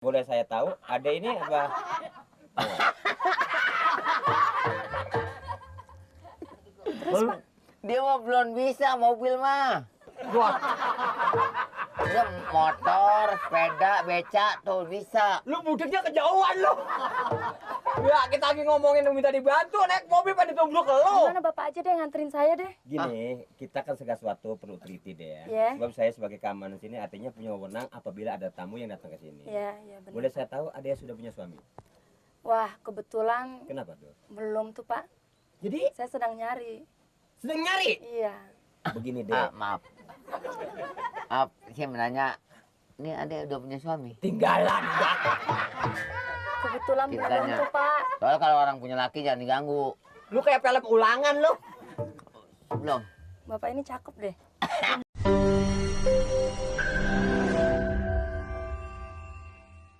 Boleh saya tahu, Ade ini apa? Terus Pak? Dia mah belum bisa mobil mah. Wah, Dia motor, sepeda, becak tuh bisa. lu budeknya kejauhan lu. Ya, kita lagi ngomongin minta dibantu naik mobil pada tumbluk ke lu. Gimana Bapak aja deh nganterin saya deh. Gini, kita kan segala sesuatu perlu teliti deh ya. Iya. Sebab saya sebagai keamanan sini artinya punya wewenang apabila ada tamu yang datang ke sini. Iya, iya benar. Boleh saya tahu Ade sudah punya suami? Wah, kebetulan Kenapa tuh? belum tuh Pak. Jadi Saya sedang nyari. sedang nyari. Iya. Begini deh, Maaf. Maaf, saya menanya. Ini ada udah punya suami? tinggalan. Kebetulan belum Kitanya. tuh Pak. Soalnya kalau orang punya laki jangan diganggu. Lu kayak film ulangan lu. Belum. Bapak ini cakep deh.